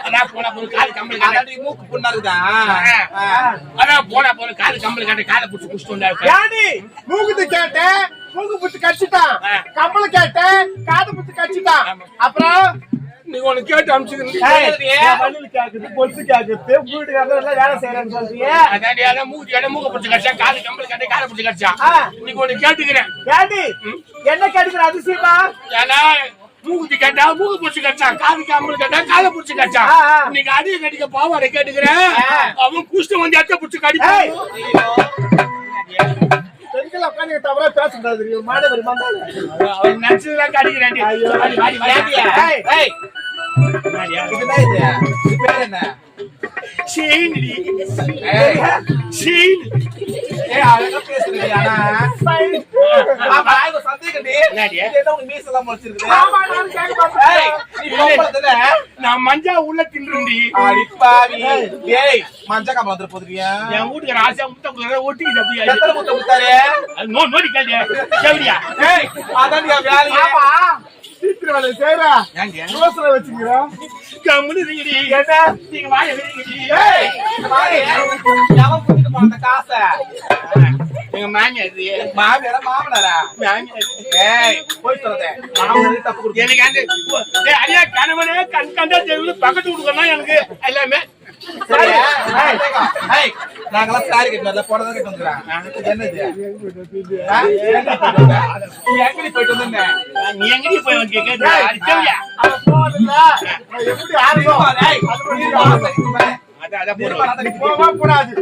அதான் போனா போற காது கம்பளி காட்டி மூக்கு புண்ணா இருக்குதா அதான் போனா போற காது கம்பளி காட்டி காலை புடிச்சு குடிச்சிட்டு வந்தாரு யாடி மூக்குது கேட்டேன் மூக்கு புடிச்சு கடிச்சிட்டான் கம்பளை கேட்டேன் காது புடிச்சு கடிச்சிட்டான் அப்புறம் நீ ஒன்னு கேட்டு அமிச்சுக்கிறீங்க கேக்குது பொழுது கேக்குது வீட்டுக்காரங்க எல்லாம் வேலை செய்யறேன்னு சொல்றீங்க அதான் மூக்கு கேட்ட மூக்க புடிச்சு கடிச்சா காது கம்பளி காட்டி காலை புடிச்சு கடிச்சா நீ ஒன்னு கேட்டுக்கிறேன் ஏடி என்ன கேட்டுக்கிற அதிசயமா ஏன்னா மூக்குத்தி கேட்டா மூக்கு புடிச்சு கடிச்சா காது கம்பளி கேட்டா காலை புடிச்சு கடிச்சா நீங்க அதிக கட்டிக்க பாவாடை கேட்டுக்கிறேன் அவன் குஷ்டம் வந்து அத்தை புடிச்சு கடிப்பான் பெண்கள் உட்காந்து தவறா பேசக்கூடாது மாணவர் அவன் நினைச்சதுதான் கடிக்கிறேன் என்ன நான் மஞ்சா உள்ள தின்றுண்டி மஞ்சா காம வந்துட்டு போதுவியா என் வீட்டுக்கு ஆசையா முட்டை ஒட்டிக்கிது அப்படியே எத்தனை முட்டை கொடுத்தாரு நோடி கேட்டியா அதான் வேலையா சீக்கிரம் வேலை செய்யறா யோசனை வச்சுக்கிறா கம்முனு என்ன நீங்க வாய காசை எங்க மாமியார் மாமியாரா மாமனாரா போய் சொல்றேன் மாமனாரே தப்பு கொடுத்து எனக்கு அந்த ஐயா கணவனே கண் கண்டா தெருவில் பக்கத்து கொடுக்கணும் எனக்கு எல்லாமே நாங்கெல்லாம் சாரி கட்டு போனதான் கட்டு வந்துடுறேன் என்னது எங்கடி போயிட்டு வந்தேன் நீ எங்கடி போய் வந்து கேட்க எப்படி ஆரம்பம் போக கூடாது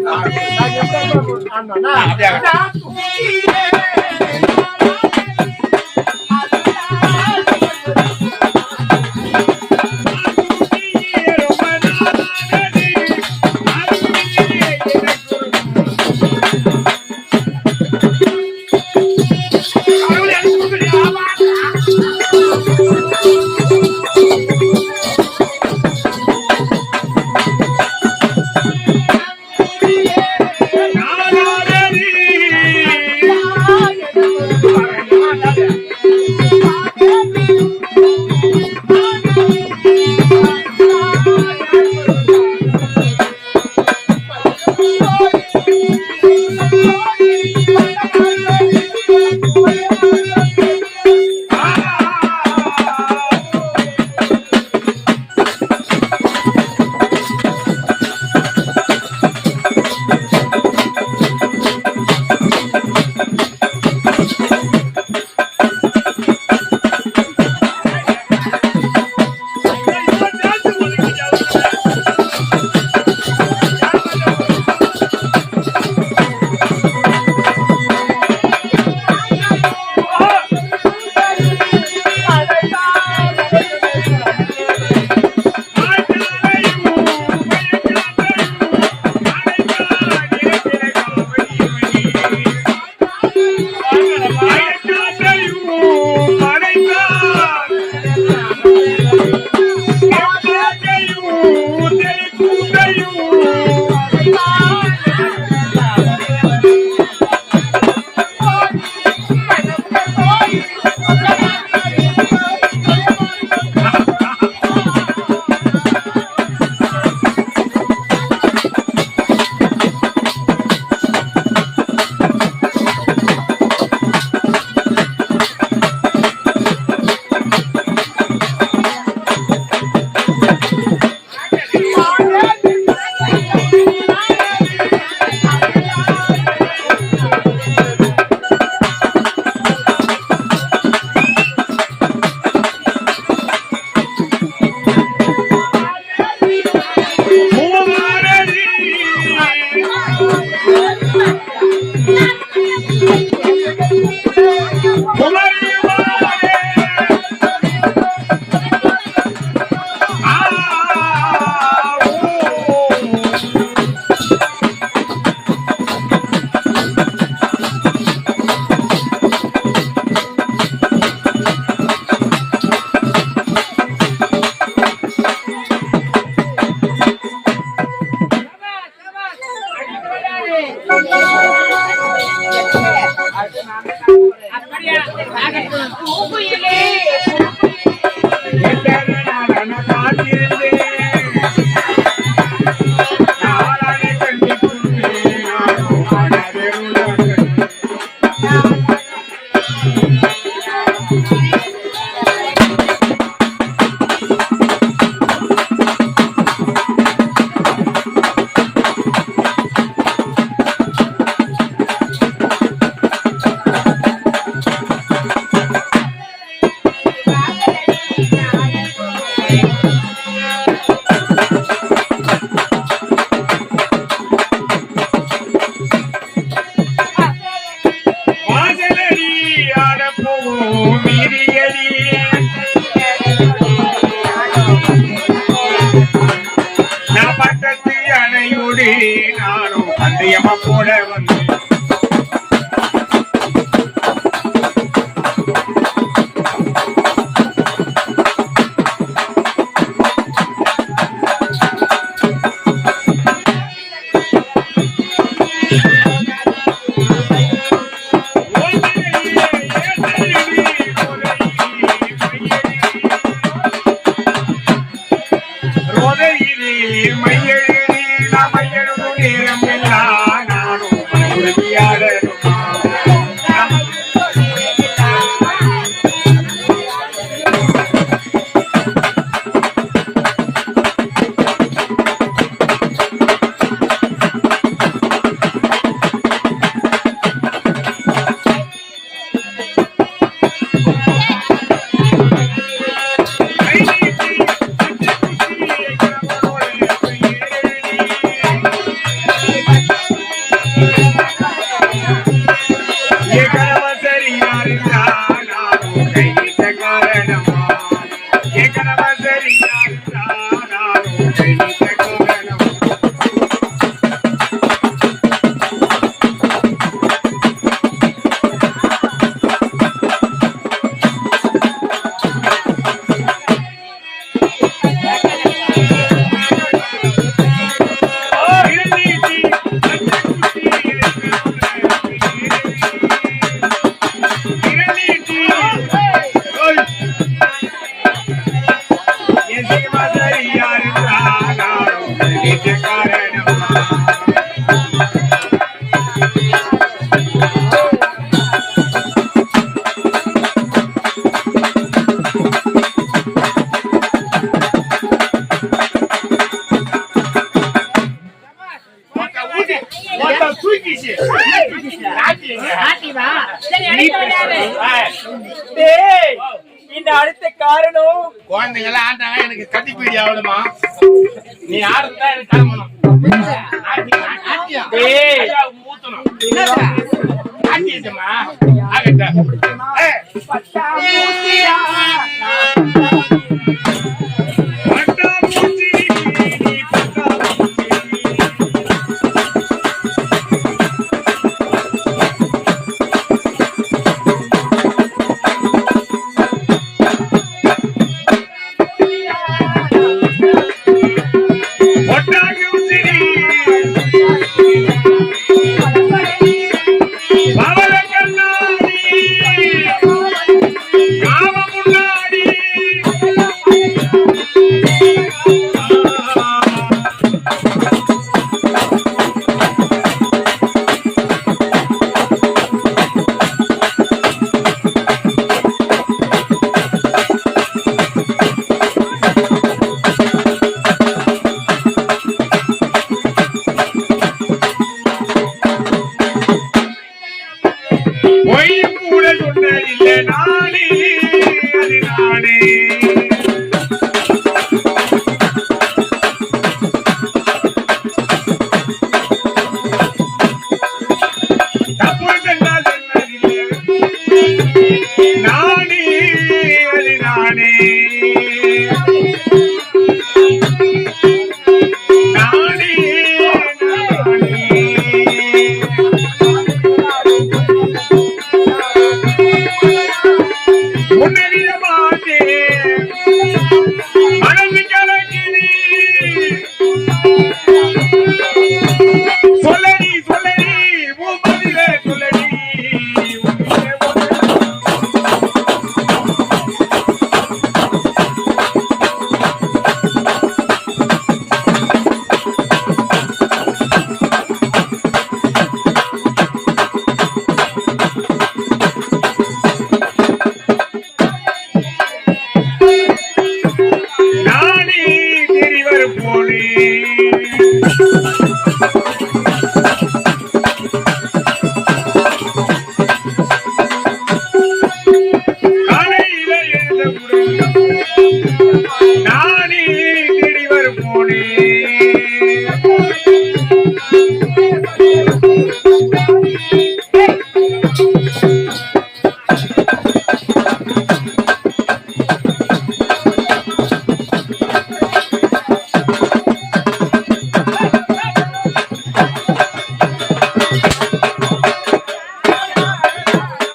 மையெழுதி நாம் மையெழுதும் நேரம் எல்லாம் நானும் உறுதியாளருமா அடுத்த காரணம் குழந்தைங்கள ஆட்டாங்க எனக்கு கத்திப்பீடி ஆகணுமா நீ ஆடுறதா எனக்கு கிளம்பணும் ஊத்தணும் ஆட்டியம்மா ஆகட்ட